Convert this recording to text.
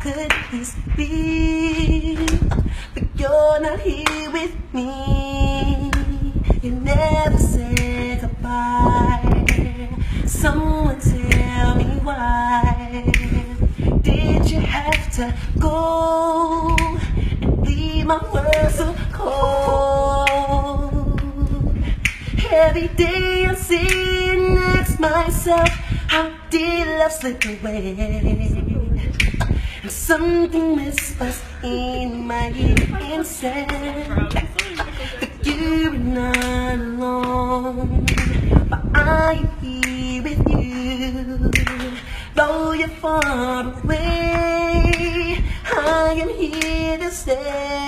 could this be? But you're not here with me. You never said goodbye. Someone tell me why. Did you have to go and leave my world so cold? Every day I sit and ask myself, how did love slip away? And something whispers in my ear and says that you're not alone, but I am here with you. Though you're far away, I am here to stay.